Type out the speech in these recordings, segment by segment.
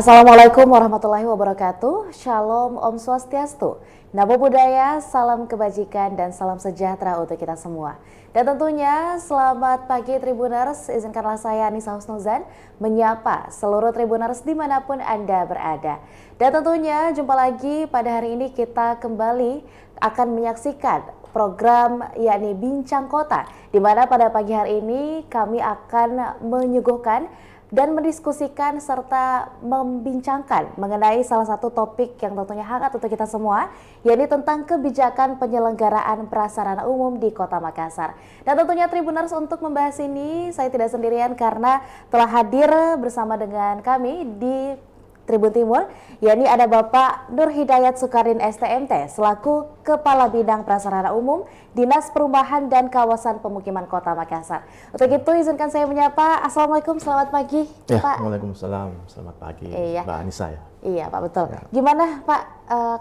Assalamualaikum warahmatullahi wabarakatuh. Shalom, Om Swastiastu. Namo Buddhaya, salam kebajikan dan salam sejahtera untuk kita semua. Dan tentunya selamat pagi Tribuners, izinkanlah saya Anissa Husnuzan menyapa seluruh Tribuners dimanapun Anda berada. Dan tentunya jumpa lagi pada hari ini kita kembali akan menyaksikan program yakni Bincang Kota, di mana pada pagi hari ini kami akan menyuguhkan dan mendiskusikan serta membincangkan mengenai salah satu topik yang tentunya hangat untuk kita semua, yakni tentang kebijakan penyelenggaraan prasarana umum di Kota Makassar. Dan tentunya Tribuners, untuk membahas ini saya tidak sendirian karena telah hadir bersama dengan kami di Tribun Timur, yakni ada Bapak Nur Hidayat Sukardin STMT selaku Kepala Bidang Prasarana Umum Dinas Perumahan dan Kawasan Pemukiman Kota Makassar. Untuk itu izinkan saya menyapa. Assalamualaikum, selamat pagi ya, Pak. Waalaikumsalam, selamat pagi Mbak Anissa ya. Iya Pak, betul. Ya. Gimana Pak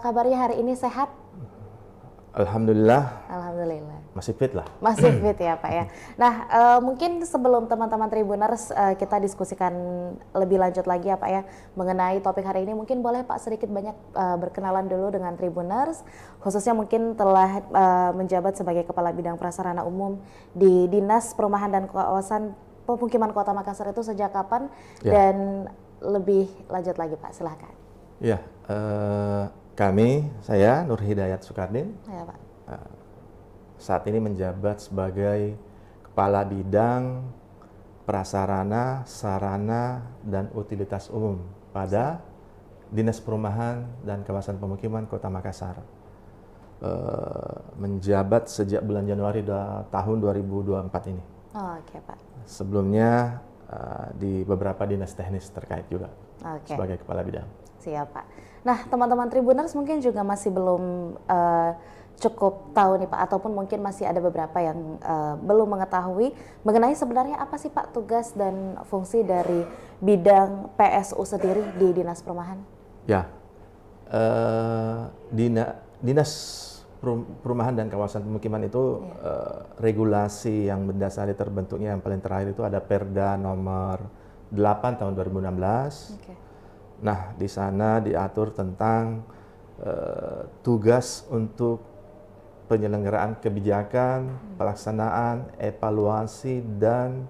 kabarnya hari ini, sehat? Alhamdulillah. Alhamdulillah. Masih fit lah. Masih fit ya Pak ya. Nah mungkin sebelum teman-teman Tribuners kita diskusikan lebih lanjut lagi ya Pak ya mengenai topik hari ini, mungkin boleh Pak sedikit banyak berkenalan dulu dengan Tribuners, khususnya mungkin telah menjabat sebagai Kepala Bidang Prasarana Umum di Dinas Perumahan dan Kawasan Pemukiman Kota Makassar itu sejak kapan Ya. dan lebih lanjut lagi Pak, silahkan. Ya, saya Nur Hidayat Sukardin, Ya Pak. saat ini menjabat sebagai Kepala Bidang Prasarana, Sarana, dan Utilitas Umum pada Dinas Perumahan dan Kawasan Pemukiman Kota Makassar. Menjabat sejak bulan Januari tahun 2024 ini. Oh, oke Pak. Sebelumnya di beberapa dinas teknis terkait juga sebagai Kepala Bidang. Siap Pak. Nah teman-teman Tribuners mungkin juga masih belum cukup tahu nih Pak, ataupun mungkin masih ada beberapa yang belum mengetahui mengenai sebenarnya apa sih Pak tugas dan fungsi dari bidang PSU sendiri di Dinas Perumahan? Ya, Dinas Perumahan dan Kawasan Pemukiman itu regulasi yang mendasari terbentuknya yang paling terakhir itu ada Perda nomor 8 tahun 2016. Okay. Nah, di sana diatur tentang tugas untuk penyelenggaraan kebijakan, pelaksanaan, evaluasi, dan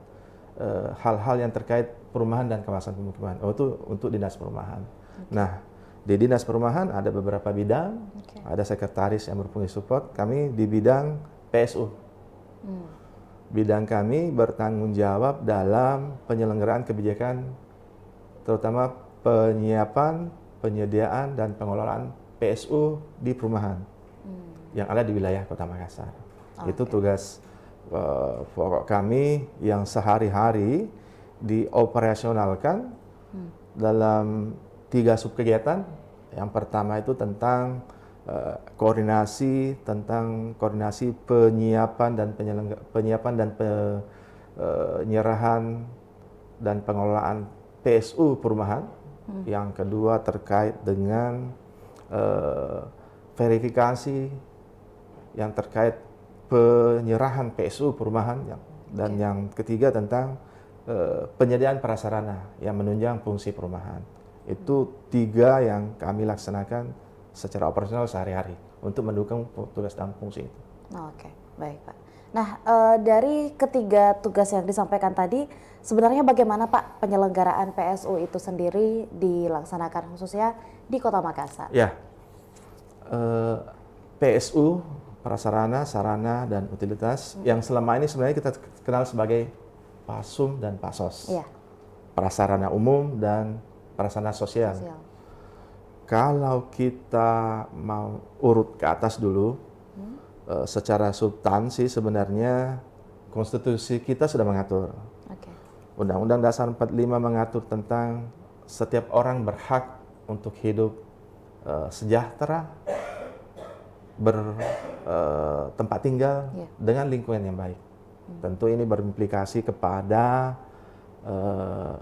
hal-hal yang terkait perumahan dan kawasan pemukiman. Itu untuk Dinas Perumahan. Okay. Nah, di Dinas Perumahan ada beberapa bidang, ada sekretaris yang berfungsi support. Kami di bidang PSU. Bidang kami bertanggung jawab dalam penyelenggaraan kebijakan, terutama penyiapan, penyediaan, dan pengelolaan PSU di perumahan yang ada di wilayah Kota Makassar. Itu tugas pokok kami yang sehari-hari dioperasionalkan dalam 3 subkegiatan. Yang pertama itu tentang koordinasi penyiapan dan penyerahan dan pengelolaan PSU perumahan. Yang kedua terkait dengan verifikasi yang terkait penyerahan PSU perumahan, dan yang ketiga tentang penyediaan prasarana yang menunjang fungsi perumahan. Itu 3 yang kami laksanakan secara operasional sehari-hari untuk mendukung tugas dan fungsi itu. Oke, baik Pak. Nah, dari ketiga tugas yang disampaikan tadi, sebenarnya bagaimana Pak penyelenggaraan PSU itu sendiri dilaksanakan khususnya di Kota Makassar? Ya, PSU, prasarana, sarana, dan utilitas, yang selama ini sebenarnya kita kenal sebagai PASUM dan PASOS. Ya. Prasarana umum dan prasarana sosial. Kalau kita mau urut ke atas dulu, secara substansi sebenarnya konstitusi kita sudah mengatur. Undang-Undang Dasar 45 mengatur tentang setiap orang berhak untuk hidup sejahtera, bertempat tinggal dengan lingkungan yang baik. Tentu ini berimplikasi kepada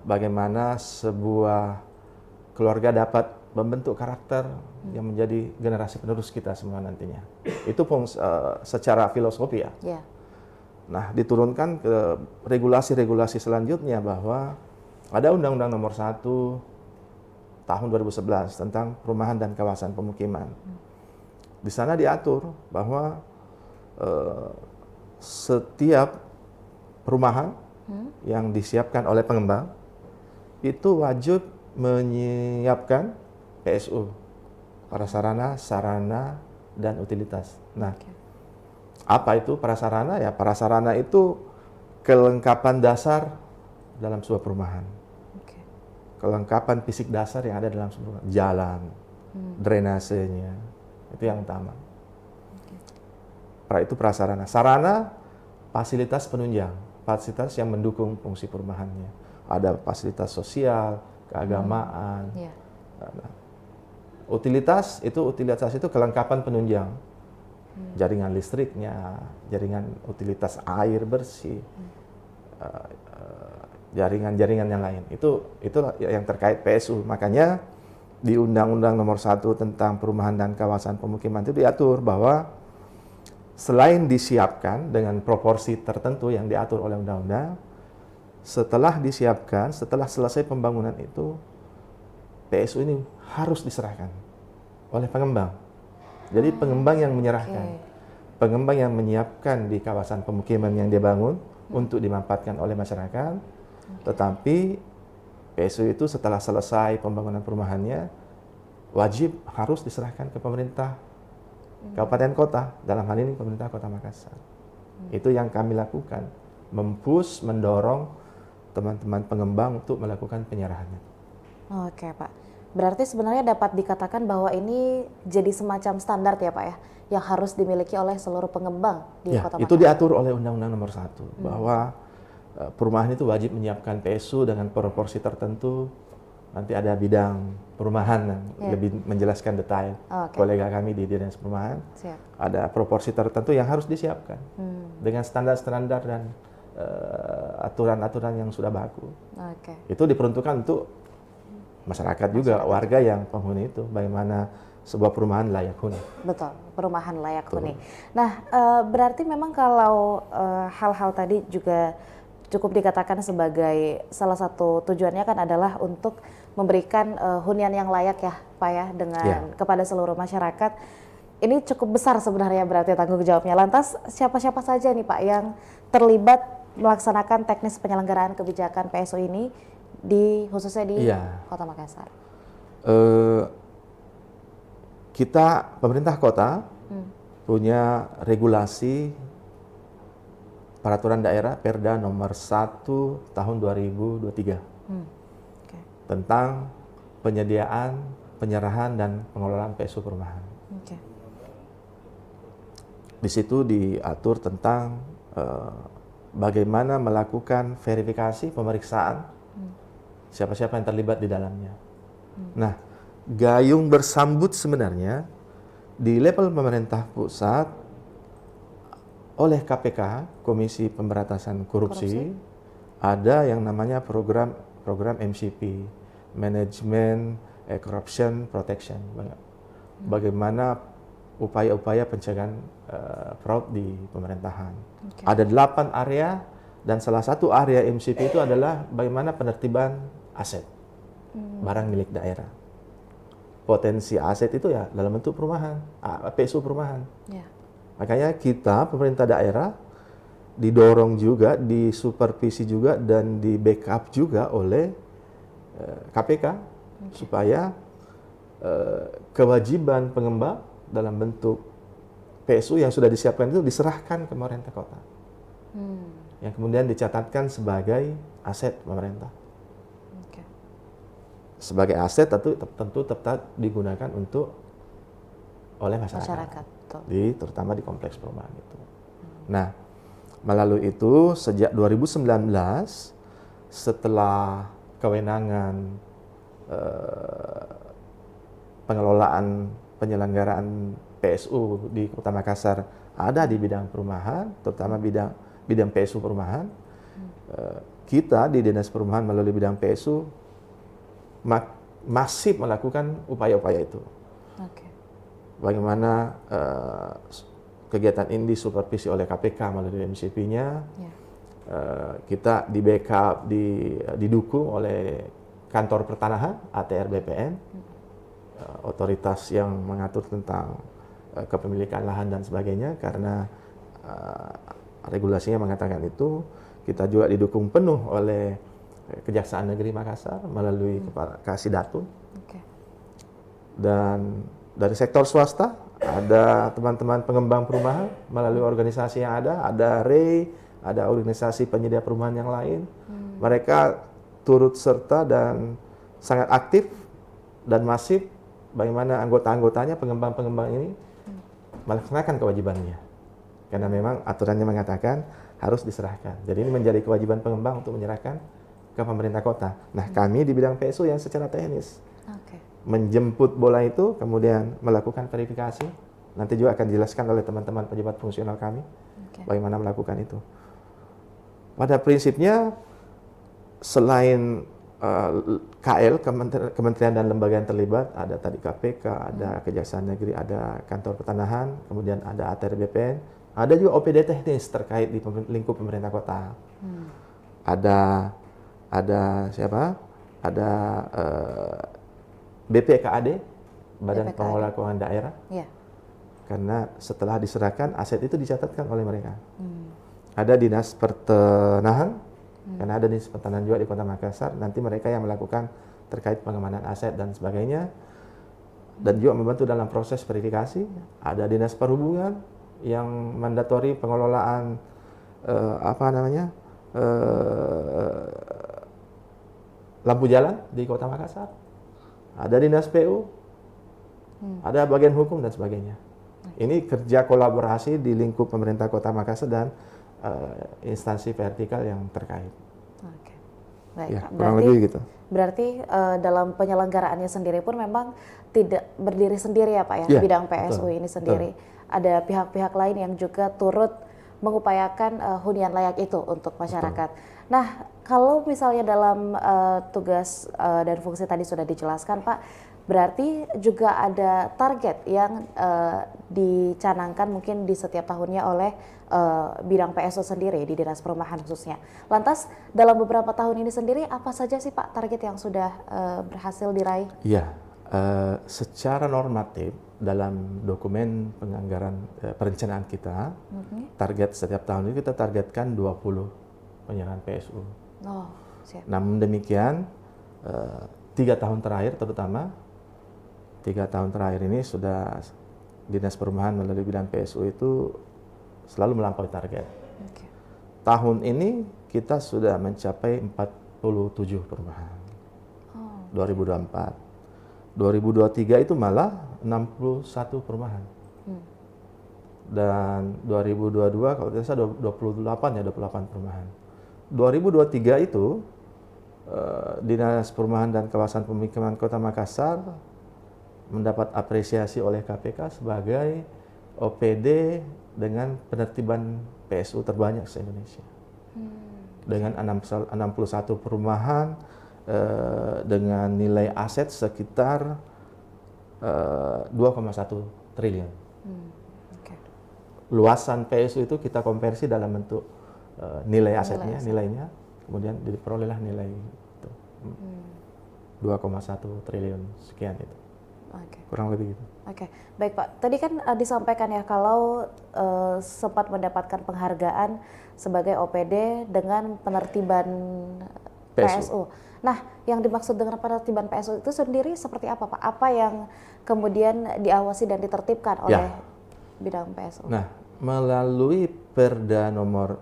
bagaimana sebuah keluarga dapat membentuk karakter yang menjadi generasi penerus kita semua nantinya. Itu secara filosofi ya. Nah, diturunkan ke regulasi-regulasi selanjutnya bahwa ada Undang-Undang Nomor 1 tahun 2011 tentang perumahan dan kawasan pemukiman. Di sana diatur bahwa setiap perumahan yang disiapkan oleh pengembang itu wajib menyiapkan PSU, prasarana, sarana, dan utilitas. Nah, apa itu prasarana? Ya, prasarana itu kelengkapan dasar dalam sebuah perumahan. Kelengkapan fisik dasar yang ada dalam sebuah perumahan. Jalan, drainasenya, itu yang utama. Itu prasarana. Sarana, fasilitas penunjang, fasilitas yang mendukung fungsi perumahannya. Ada fasilitas sosial, keagamaan. Nah, utilitas itu kelengkapan penunjang. Jaringan listriknya, jaringan utilitas air bersih, jaringan-jaringan yang lain. Itu yang terkait PSU. Makanya di Undang-Undang Nomor 1 tentang Perumahan dan Kawasan Pemukiman itu diatur bahwa selain disiapkan dengan proporsi tertentu yang diatur oleh undang-undang, setelah disiapkan, setelah selesai pembangunan itu, PSU ini harus diserahkan oleh pengembang. Jadi pengembang yang menyerahkan, pengembang yang menyiapkan di kawasan pemukiman yang dia bangun untuk dimanfaatkan oleh masyarakat, tetapi PSU itu setelah selesai pembangunan perumahannya, wajib harus diserahkan ke pemerintah kabupaten kota, dalam hal ini pemerintah Kota Makassar. Itu yang kami lakukan, mempush, mendorong teman-teman pengembang untuk melakukan penyerahannya. Oke Pak, berarti sebenarnya dapat dikatakan bahwa ini jadi semacam standar ya Pak ya, yang harus dimiliki oleh seluruh pengembang di Kota Makassar. Itu diatur oleh Undang-Undang Nomor 1 bahwa perumahan itu wajib menyiapkan PSU dengan proporsi tertentu. Nanti ada bidang perumahan yang lebih menjelaskan detail. Kolega kami di Dinas Perumahan. Ada proporsi tertentu yang harus disiapkan dengan standar-standar dan aturan-aturan yang sudah baku. Itu diperuntukkan untuk masyarakat juga, warga yang penghuni itu, bagaimana sebuah perumahan layak huni. Betul, perumahan layak huni. Nah, berarti memang kalau hal-hal tadi juga cukup dikatakan sebagai salah satu tujuannya kan adalah untuk memberikan hunian yang layak ya Pak ya, dengan kepada seluruh masyarakat. Ini cukup besar sebenarnya berarti tanggung jawabnya. Lantas siapa-siapa saja nih Pak yang terlibat melaksanakan teknis penyelenggaraan kebijakan PSU ini khususnya di Kota Makassar? Kita pemerintah kota punya regulasi peraturan daerah Perda nomor 1 tahun 2023 tentang penyediaan, penyerahan dan pengelolaan PSU perumahan. Di situ diatur tentang bagaimana melakukan verifikasi pemeriksaan siapa-siapa yang terlibat di dalamnya. Nah, gayung bersambut sebenarnya di level pemerintah pusat oleh KPK, Komisi Pemberantasan Korupsi, ada yang namanya program MCP, Management Corruption Protection. Bagaimana upaya-upaya pencegahan fraud di pemerintahan. Ada 8 area dan salah satu area MCP itu adalah bagaimana penertiban aset, barang milik daerah. Potensi aset itu ya dalam bentuk perumahan, PSU perumahan. Makanya kita, pemerintah daerah, didorong juga, disupervisi juga, dan di backup juga oleh KPK, supaya kewajiban pengembang dalam bentuk PSU yang sudah disiapkan itu diserahkan ke pemerintah kota. Yang kemudian dicatatkan sebagai aset pemerintah. Sebagai aset tentu tetap digunakan oleh masyarakat. Terutama di kompleks perumahan itu. Nah, melalui itu sejak 2019 setelah kewenangan pengelolaan penyelenggaraan PSU di Kota Makassar ada di bidang perumahan, terutama bidang PSU perumahan. Kita di Dinas Perumahan melalui bidang PSU masih melakukan upaya-upaya itu. Bagaimana kegiatan ini disupervisi oleh KPK melalui MCP-nya, kita di backup, didukung oleh kantor pertanahan ATR BPN, otoritas yang mengatur tentang kepemilikan lahan dan sebagainya, karena regulasinya mengatakan itu. Kita juga didukung penuh oleh Kejaksaan Negeri Makassar melalui Kepala Kasidatun. Oke. Dan dari sektor swasta ada teman-teman pengembang perumahan melalui organisasi yang ada REI, ada organisasi penyedia perumahan yang lain. Mereka turut serta dan sangat aktif dan masif bagaimana anggota-anggotanya, pengembang-pengembang ini melaksanakan kewajibannya. Karena memang aturannya mengatakan harus diserahkan. Jadi ini menjadi kewajiban pengembang untuk menyerahkan ke pemerintah kota. Nah, kami di bidang PSU yang secara teknis menjemput bola itu, kemudian melakukan verifikasi. Nanti juga akan dijelaskan oleh teman-teman pejabat fungsional kami bagaimana melakukan itu. Pada prinsipnya, selain KL, kementerian dan lembaga yang terlibat, ada tadi KPK, ada Kejaksaan Negeri, ada kantor pertanahan, kemudian ada ATR BPN, ada juga OPD teknis terkait di lingkup pemerintah kota. Ada siapa? Ada BPKAD, Badan Pengelola Keuangan Daerah. Karena setelah diserahkan, aset itu dicatatkan oleh mereka. Ada Dinas Pertanahan, karena ada Dinas Pertanahan juga di Kota Makassar. Nanti mereka yang melakukan terkait pengamanan aset dan sebagainya. Dan juga membantu dalam proses verifikasi. Ada Dinas Perhubungan yang mandatori pengelolaan lampu jalan di Kota Makassar. Ada Dinas PU, ada bagian hukum dan sebagainya. Ini kerja kolaborasi di lingkup pemerintah Kota Makassar dan instansi vertikal yang terkait. Baik, ya, kurang lebih gitu. Berarti dalam penyelenggaraannya sendiri pun memang tidak berdiri sendiri ya Pak ya, bidang PSU ini sendiri. Ada pihak-pihak lain yang juga turut mengupayakan hunian layak itu untuk masyarakat. Nah, kalau misalnya dalam tugas dan fungsi tadi sudah dijelaskan Pak, berarti juga ada target yang dicanangkan mungkin di setiap tahunnya oleh bidang PSU sendiri di Dinas Perumahan khususnya. Lantas dalam beberapa tahun ini sendiri apa saja sih Pak target yang sudah berhasil diraih? Iya, secara normatif dalam dokumen penganggaran perencanaan kita, target setiap tahun ini kita targetkan 20 penyerahan PSU. Siap. Namun demikian, 3 tahun terakhir terutama, 3 tahun terakhir ini sudah Dinas Perumahan melalui bidang PSU itu selalu melampaui target. Tahun ini kita sudah mencapai 47 perumahan. 2024. 2023 itu malah 61 perumahan. Dan 2022 kalau tidak salah 28 perumahan. 2023 itu Dinas Perumahan dan Kawasan Pemukiman Kota Makassar mendapat apresiasi oleh KPK sebagai OPD dengan penertiban PSU terbanyak se-Indonesia. Dengan 61 perumahan dengan nilai aset sekitar 2,1 triliun. Luasan PSU itu kita konversi dalam bentuk nilai asetnya, nilainya, kemudian diperolehlah nilai itu. 2,1 triliun sekian itu. Kurang lebih gitu. Baik Pak. Tadi kan disampaikan ya kalau sempat mendapatkan penghargaan sebagai OPD dengan penertiban PSU. Nah, yang dimaksud dengan penertiban PSU itu sendiri seperti apa Pak? Apa yang kemudian diawasi dan ditertibkan oleh bidang PSU? Nah, melalui Perda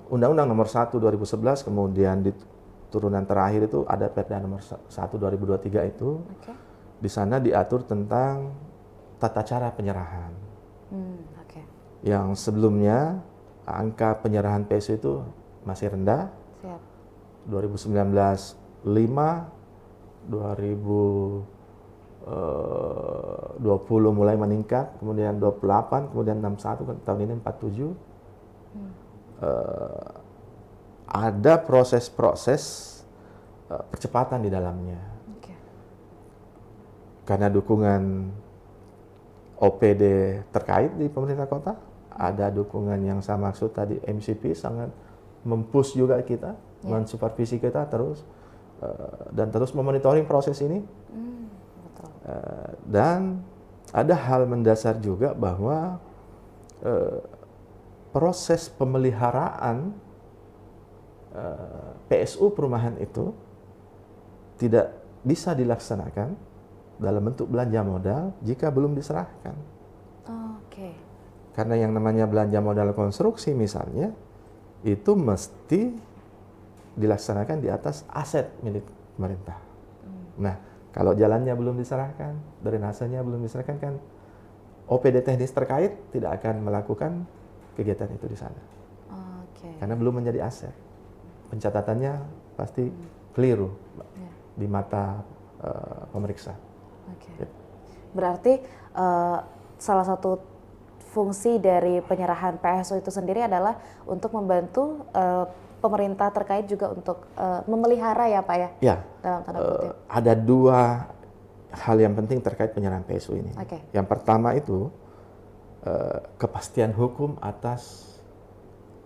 Undang-Undang nomor 1 2011, kemudian di turunan terakhir itu ada Perda nomor 1 2023 itu. Di sana diatur tentang tata cara penyerahan. Yang sebelumnya angka penyerahan PSU itu masih rendah. 2019 5, 2020 mulai meningkat, kemudian 28, kemudian 61, tahun ini 47. Ada proses-proses percepatan di dalamnya. Karena dukungan OPD terkait di pemerintah kota, ada dukungan yang saya maksud tadi MCP sangat mempush juga kita, mensupervisi kita terus. dan terus memonitoring proses ini. Betul. Dan ada hal mendasar juga bahwa proses pemeliharaan PSU perumahan itu tidak bisa dilaksanakan dalam bentuk belanja modal jika belum diserahkan. Oke. Karena yang namanya belanja modal konstruksi misalnya, itu mesti dilaksanakan di atas aset milik pemerintah. Nah, kalau jalannya belum diserahkan, drainasenya belum diserahkan, kan OPD teknis terkait tidak akan melakukan kegiatan itu di sana. Oke. Karena belum menjadi aset. Pencatatannya pasti keliru Ya. di mata pemeriksa. Oke. Ya. Berarti salah satu fungsi dari penyerahan PSU itu sendiri adalah untuk membantu pemerintah terkait juga untuk memelihara ya Pak ya? Ya, Dalam tanda kutip. ada dua hal yang penting terkait penyerahan PSU ini. Oke. Yang pertama itu kepastian hukum atas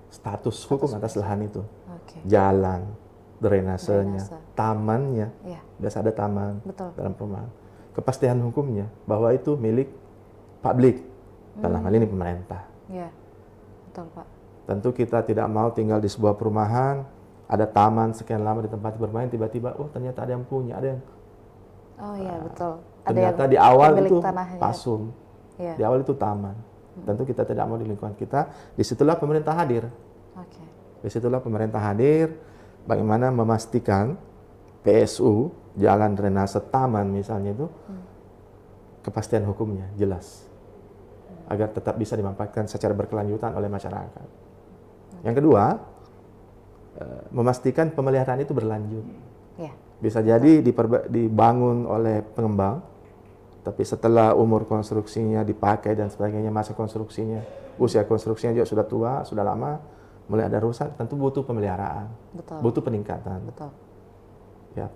status hukum atas lahan itu. Oke. Jalan, drainasenya, Drainase. tamannya, Iya, biasa ada taman betul. dalam perumahan. Kepastian hukumnya bahwa itu milik publik, dalam hal ini pemerintah. Iya. Betul, Pak. Tentu kita tidak mau tinggal di sebuah perumahan, ada taman sekian lama di tempat bermain, tiba-tiba oh ternyata ada yang punya, ada yang Oh iya, betul. ternyata di awal pemilik itu tanahnya. pasum, Iya. di awal itu taman. Tentu kita tidak mau di lingkungan kita. Disitulah pemerintah hadir. Oke. Disitulah pemerintah hadir, bagaimana memastikan PSU, jalan drainase taman misalnya itu, kepastian hukumnya jelas, agar tetap bisa dimanfaatkan secara berkelanjutan oleh masyarakat. Yang kedua, memastikan pemeliharaan itu berlanjut. Iya. Bisa jadi dibangun oleh pengembang, tapi setelah umur konstruksinya dipakai dan sebagainya, masa konstruksinya, usia konstruksinya juga sudah tua, sudah lama, mulai ada rusak, tentu butuh pemeliharaan, Betul. butuh peningkatan. Betul. Ya,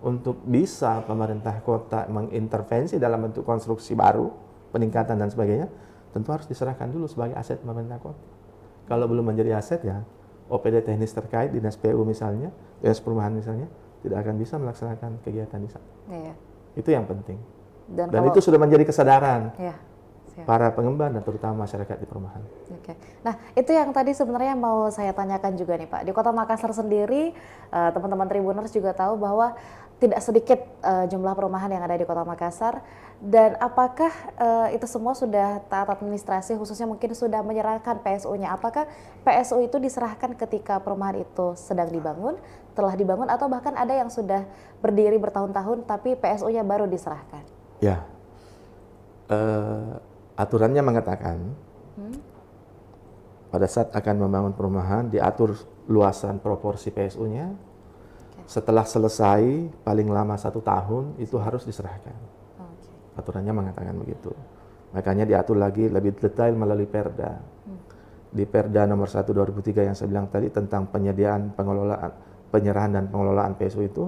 untuk bisa pemerintah kota mengintervensi dalam bentuk konstruksi baru, peningkatan dan sebagainya, tentu harus diserahkan dulu sebagai aset pemerintah kota. Kalau belum menjadi aset ya, OPD teknis terkait, dinas PU misalnya, dinas perumahan misalnya, tidak akan bisa melaksanakan kegiatan di sana. Iya. Itu yang penting. Dan Dan kalau itu sudah menjadi kesadaran Iya. Siap. para pengembang dan terutama masyarakat di perumahan. Oke. Nah, itu yang tadi sebenarnya mau saya tanyakan juga nih Pak. Di Kota Makassar sendiri, teman-teman Tribuners juga tahu bahwa tidak sedikit jumlah perumahan yang ada di Kota Makassar. Dan apakah itu semua sudah taat administrasi, khususnya mungkin sudah menyerahkan PSU-nya? Apakah PSU itu diserahkan ketika perumahan itu sedang dibangun, telah dibangun, atau bahkan ada yang sudah berdiri bertahun-tahun tapi PSU-nya baru diserahkan? Ya, aturannya mengatakan pada saat akan membangun perumahan diatur luasan proporsi PSU-nya. Setelah selesai paling lama 1 tahun itu harus diserahkan. Oke. Aturannya mengatakan begitu. Makanya diatur lagi lebih detail melalui Perda. Di Perda nomor 1 2003 yang saya bilang tadi tentang penyediaan penyerahan dan pengelolaan PSU itu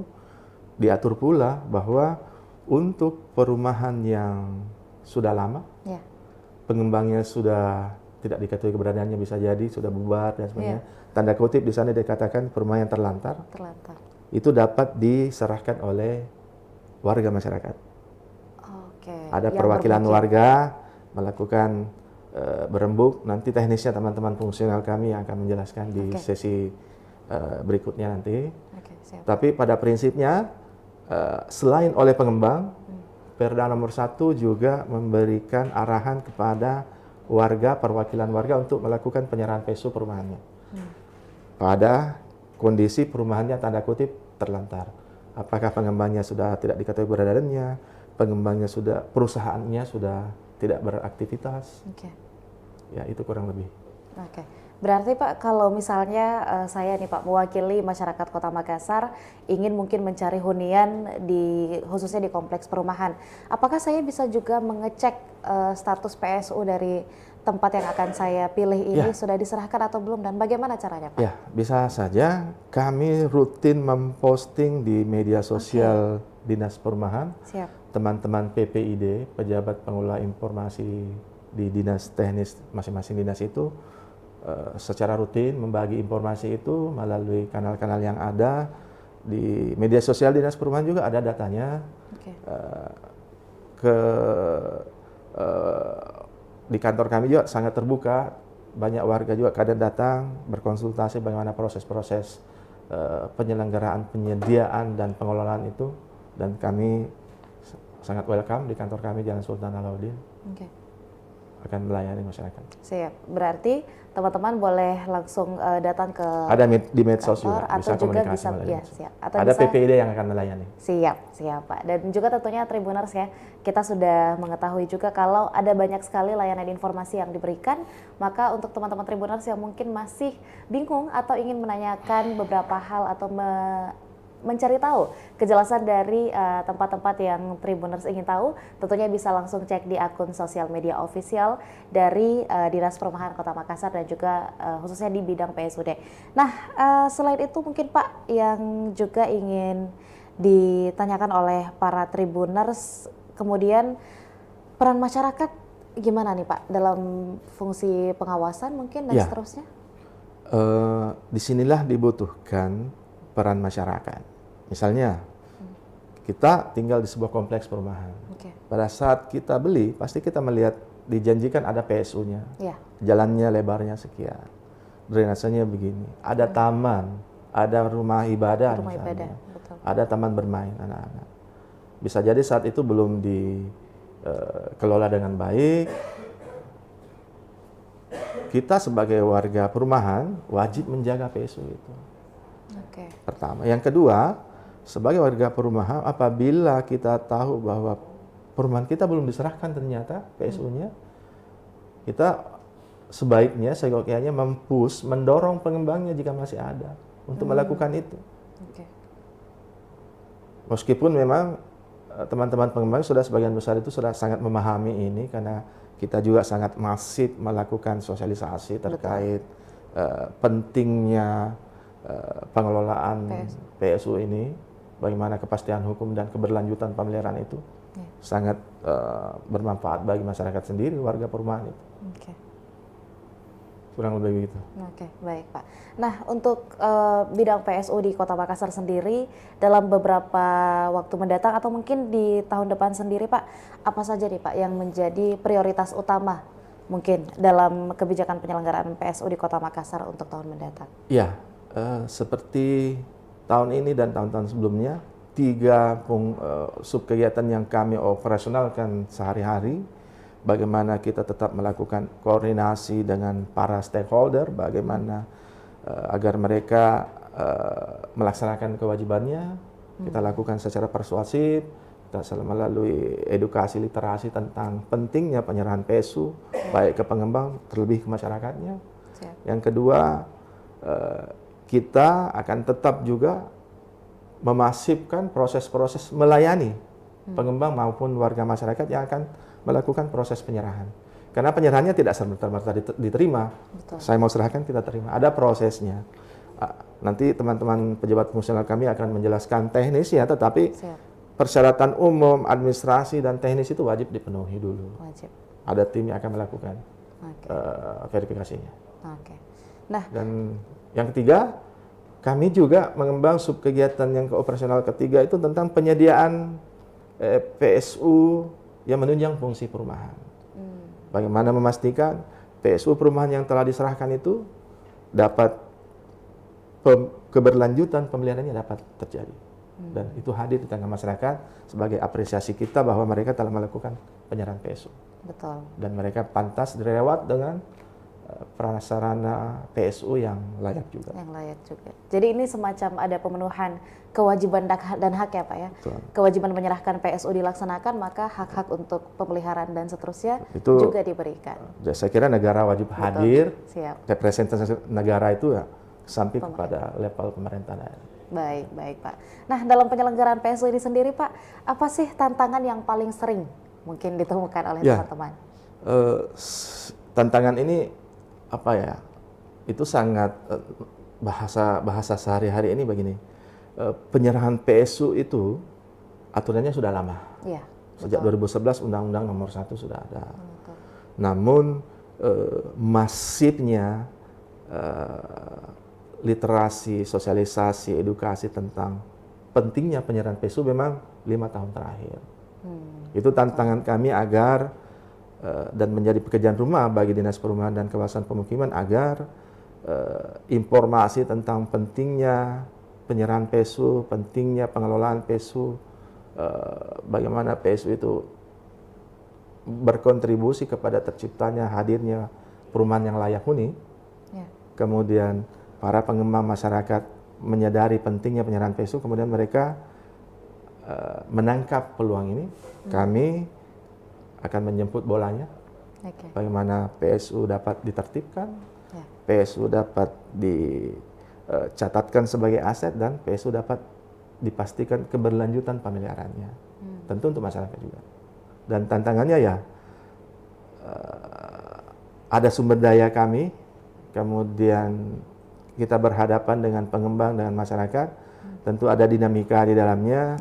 diatur pula bahwa untuk perumahan yang sudah lama, Ya. pengembangnya sudah tidak diketahui keberadaannya, bisa jadi sudah bubar dan sebagainya. Tanda kutip di sana dikatakan perumahan yang terlantar, Terlantar. itu dapat diserahkan oleh warga masyarakat. Oke. Ada Yang perwakilan bermukim. warga melakukan berembuk, nanti teknisnya teman-teman fungsional kami yang akan menjelaskan di Oke. sesi berikutnya nanti. Oke, siap. Tapi pada prinsipnya selain oleh pengembang, Perda nomor 1 juga memberikan arahan kepada warga, perwakilan warga untuk melakukan penyerahan PSU perumahannya. Pada kondisi perumahannya tanda kutip terlantar. Apakah pengembangnya sudah tidak diketahui keberadaannya, pengembangnya sudah, perusahaannya sudah tidak beraktivitas, Oke. ya itu kurang lebih. Oke. Berarti Pak, kalau misalnya saya nih Pak mewakili masyarakat Kota Makassar ingin mungkin mencari hunian khususnya di kompleks perumahan, apakah saya bisa juga mengecek status PSU dari tempat yang akan saya pilih ini sudah diserahkan atau belum, dan bagaimana caranya Pak? Ya, bisa saja kami rutin memposting di media sosial Dinas Perumahan. Siap. Teman-teman PPID, pejabat pengelola informasi di dinas teknis masing-masing dinas itu secara rutin membagi informasi itu melalui kanal-kanal yang ada, Di media sosial Dinas Perumahan juga ada datanya. Oke. Ke di kantor kami juga sangat terbuka, banyak warga juga kadang datang berkonsultasi bagaimana proses-proses penyelenggaraan, penyediaan dan pengelolaan itu, dan kami sangat welcome di kantor kami Jalan Sultan Alauddin. Oke. Akan melayani masyarakat. Siap. Berarti teman-teman boleh langsung datang ke Ada di medsos kantor, juga, atau bisa juga komunikasi bisa melalui ya, medsos. siap. Atau Ada bisa, PPID yang akan melayani. siap Pak. Dan juga tentunya Tribuners ya, kita sudah mengetahui juga kalau ada banyak sekali layanan informasi yang diberikan, maka untuk teman-teman Tribuners yang mungkin masih bingung atau ingin menanyakan beberapa hal atau mencari tahu kejelasan dari tempat-tempat yang Tribuners ingin tahu, tentunya bisa langsung cek di akun sosial media official dari Dinas Perumahan Kota Makassar dan juga khususnya di bidang PSUD. Nah, selain itu mungkin Pak yang juga ingin ditanyakan oleh para Tribuners, kemudian peran masyarakat gimana nih Pak dalam fungsi pengawasan mungkin dan Ya. seterusnya? Disinilah dibutuhkan peran masyarakat. Misalnya, kita tinggal di sebuah kompleks perumahan. Oke. Pada saat kita beli, pasti kita melihat dijanjikan ada PSU-nya. Ya. Jalannya lebarnya sekian, drainasenya begini, ada taman, ada rumah ibadah, Rumah misalnya. ibadah, betul. Ada taman bermain anak-anak. Bisa jadi saat itu belum dikelola dengan baik. Kita sebagai warga perumahan wajib menjaga PSU itu. Oke. Pertama. Yang kedua, sebagai warga perumahan, apabila kita tahu bahwa perumahan kita belum diserahkan ternyata PSU-nya, kita sebaiknya, seyogyanya mendorong pengembangnya jika masih ada untuk melakukan itu. Oke. Meskipun memang teman-teman pengembang sudah sebagian besar itu sudah sangat memahami ini, karena kita juga sangat masif melakukan sosialisasi terkait pentingnya pengelolaan PSU ini, bagaimana kepastian hukum dan keberlanjutan pemeliharaan itu sangat bermanfaat bagi masyarakat sendiri, warga perumahan itu. Oke. Kurang lebih begitu. Oke, baik Pak. Nah, untuk bidang PSU di Kota Makassar sendiri dalam beberapa waktu mendatang atau mungkin di tahun depan sendiri Pak, apa saja nih Pak yang menjadi prioritas utama mungkin dalam kebijakan penyelenggaraan PSU di Kota Makassar untuk tahun mendatang? Ya, seperti tahun ini dan tahun-tahun sebelumnya, 3 sub kegiatan yang kami operasionalkan sehari-hari. Bagaimana kita tetap melakukan koordinasi dengan para stakeholder, bagaimana agar mereka melaksanakan kewajibannya. Kita lakukan secara persuasif, kita melalui edukasi literasi tentang pentingnya penyerahan PSU, baik ke pengembang terlebih ke masyarakatnya. Siap. Yang kedua, kita akan tetap juga memasifkan proses-proses melayani pengembang maupun warga masyarakat yang akan melakukan proses penyerahan. Karena penyerahannya tidak serta-merta diterima. Betul. Saya mau serahkan, kita terima. Ada prosesnya. Nanti teman-teman pejabat fungsional kami akan menjelaskan teknisnya, tetapi Siap. persyaratan umum, administrasi, dan teknis itu wajib dipenuhi dulu. Wajib. Ada tim yang akan melakukan Oke. verifikasinya. Oke. Nah, Dan yang ketiga, kami juga mengembang sub kegiatan yang operasional ketiga itu tentang penyediaan PSU yang menunjang fungsi perumahan. Bagaimana memastikan PSU perumahan yang telah diserahkan itu dapat keberlanjutan pemeliharaannya dapat terjadi. Dan itu hadir di tengah masyarakat sebagai apresiasi kita bahwa mereka telah melakukan penyerahan PSU. betul. Dan mereka pantas dirawat dengan prasarana PSU yang layak juga. Yang layak juga. Jadi ini semacam ada pemenuhan kewajiban dan hak ya Pak ya. Betul. Kewajiban menyerahkan PSU dilaksanakan, maka hak-hak untuk pemeliharaan dan seterusnya Itu juga diberikan. saya kira negara wajib Betul. hadir, Siap. representasi negara itu ya sampai kepada level pemerintah daerah. Baik, baik Pak. Nah, dalam penyelenggaraan PSU ini sendiri Pak, apa sih tantangan yang paling sering mungkin ditemukan oleh Ya. teman-teman? Tantangan ini apa ya? Itu sangat bahasa sehari-hari ini begini. Penyerahan PSU itu aturannya sudah lama. Iya. Sejak 2011 Undang-Undang Nomor 1 sudah ada. Betul. Namun masifnya literasi, sosialisasi, edukasi tentang pentingnya penyerahan PSU memang 5 tahun terakhir. Itu tantangan kami agar dan menjadi pekerjaan rumah bagi Dinas Perumahan dan Kawasan Pemukiman agar informasi tentang pentingnya penyerahan PSU, pentingnya pengelolaan PSU, bagaimana PSU itu berkontribusi kepada terciptanya hadirnya perumahan yang layak huni. Ya. Kemudian para pengembang masyarakat menyadari pentingnya penyerahan PSU, kemudian mereka menangkap peluang ini. Kami akan menjemput bolanya. Bagaimana PSU dapat ditertibkan, PSU dapat dicatatkan sebagai aset, dan PSU dapat dipastikan keberlanjutan pemeliharaannya. Tentu untuk masyarakat juga. Dan tantangannya ya ada sumber daya kami, kemudian kita berhadapan dengan pengembang, dengan masyarakat, tentu ada dinamika di dalamnya,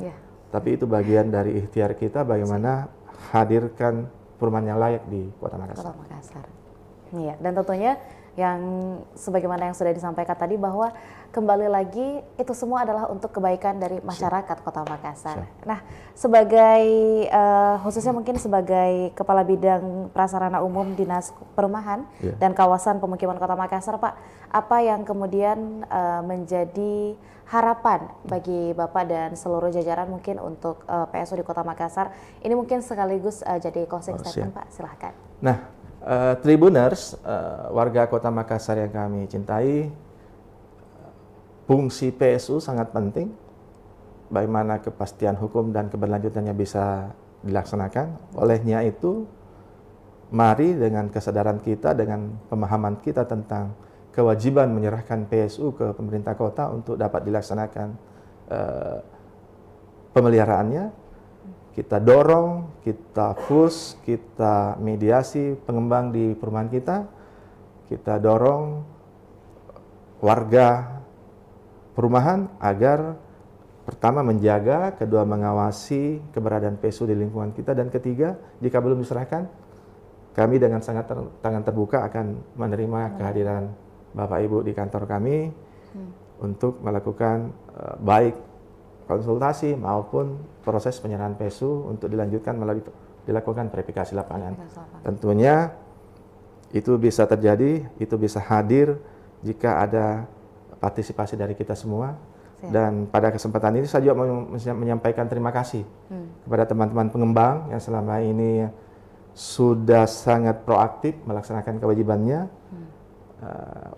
tapi itu bagian dari ikhtiar kita bagaimana hadirkan perumahan yang layak di Kota Makassar. Iya, dan tentunya yang sebagaimana yang sudah disampaikan tadi bahwa kembali lagi itu semua adalah untuk kebaikan dari masyarakat Kota Makassar. Nah, sebagai khususnya mungkin sebagai Kepala Bidang Prasarana Umum Dinas Perumahan dan Kawasan Pemukiman Kota Makassar, Pak, apa yang kemudian menjadi harapan bagi Bapak dan seluruh jajaran mungkin untuk PSU di Kota Makassar? Ini mungkin sekaligus jadi closing statement, Pak. Silahkan. Nah, Tribuners, warga Kota Makassar yang kami cintai, fungsi PSU sangat penting. Bagaimana kepastian hukum dan keberlanjutannya bisa dilaksanakan. Olehnya itu, mari dengan kesadaran kita, dengan pemahaman kita tentang kewajiban menyerahkan PSU ke pemerintah kota untuk dapat dilaksanakan pemeliharaannya, kita dorong, kita push, kita mediasi pengembang di perumahan kita dorong warga perumahan agar pertama menjaga, kedua mengawasi keberadaan PSU di lingkungan kita, dan ketiga, jika belum diserahkan, kami dengan sangat tangan terbuka akan menerima kehadiran Bapak Ibu di kantor kami untuk melakukan baik konsultasi maupun proses penyerahan PSU untuk dilanjutkan melalui dilakukan verifikasi lapangan. Tentunya itu bisa terjadi, itu bisa hadir jika ada partisipasi dari kita semua. Dan pada kesempatan ini saya juga mau menyampaikan terima kasih kepada teman-teman pengembang yang selama ini sudah sangat proaktif melaksanakan kewajibannya.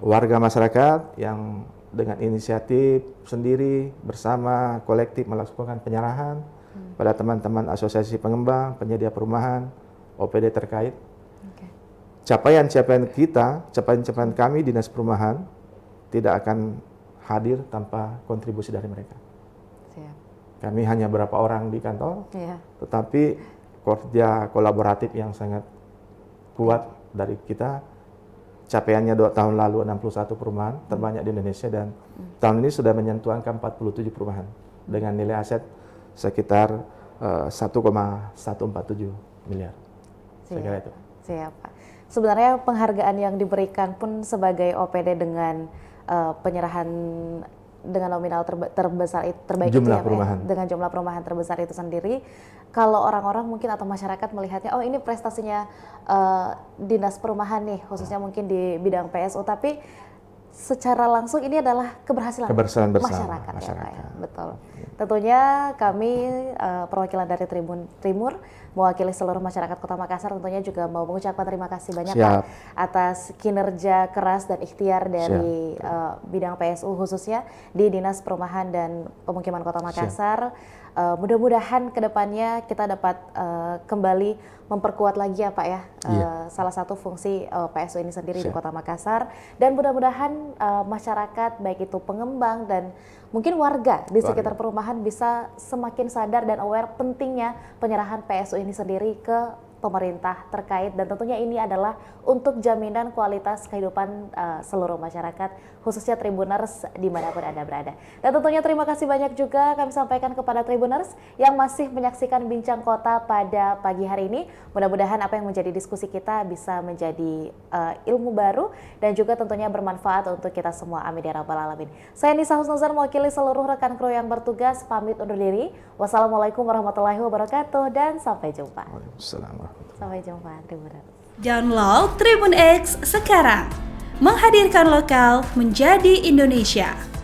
Warga masyarakat yang dengan inisiatif sendiri, bersama, kolektif melakukan penyerahan pada teman-teman asosiasi pengembang, penyedia perumahan, OPD terkait. Capaian-capaian kita, capaian-capaian kami Dinas Perumahan tidak akan hadir tanpa kontribusi dari mereka. Kami hanya berapa orang di kantor, tetapi kerja kolaboratif yang sangat kuat dari kita. Capaiannya 2 tahun lalu 61 perumahan terbanyak di Indonesia, dan tahun ini sudah menyentuh angka 47 perumahan dengan nilai aset sekitar 1,147 miliar. Saya kira itu. Siap, Pak. Sebenarnya penghargaan yang diberikan pun sebagai OPD dengan penyerahan dengan nominal terbesar terbaik jumlah itu perumahan. Dengan jumlah perumahan terbesar itu sendiri, kalau orang-orang mungkin atau masyarakat melihatnya, oh ini prestasinya Dinas Perumahan nih, khususnya mungkin di bidang PSU, tapi secara langsung ini adalah keberhasilan masyarakat. Ya, Pak, ya. Betul. Tentunya kami perwakilan dari Tribun Timur mewakili seluruh masyarakat Kota Makassar tentunya juga mau mengucapkan terima kasih banyak Pak atas kinerja keras dan ikhtiar dari bidang PSU khususnya di Dinas Perumahan dan Pemukiman Kota Makassar. Mudah-mudahan kedepannya kita dapat kembali memperkuat lagi ya Pak ya salah satu fungsi PSU ini sendiri di Kota Makassar, dan mudah-mudahan masyarakat baik itu pengembang dan mungkin warga di sekitar perumahan bisa semakin sadar dan aware pentingnya penyerahan PSU ini sendiri ke pemerintah terkait, dan tentunya ini adalah untuk jaminan kualitas kehidupan seluruh masyarakat, khususnya Tribuners dimanapun Anda berada. Dan tentunya terima kasih banyak juga kami sampaikan kepada Tribuners yang masih menyaksikan Bincang Kota pada pagi hari ini. Mudah-mudahan apa yang menjadi diskusi kita bisa menjadi ilmu baru dan juga tentunya bermanfaat untuk kita semua. Amin ya rabbal alamin. Saya Nisa Husnuzan mewakili seluruh rekan kru yang bertugas pamit undur diri. Wassalamualaikum warahmatullahi wabarakatuh dan sampai jumpa. Waalaikumsalam. Sampai jumpa Tribuners. Download Tribun X sekarang, menghadirkan lokal menjadi Indonesia.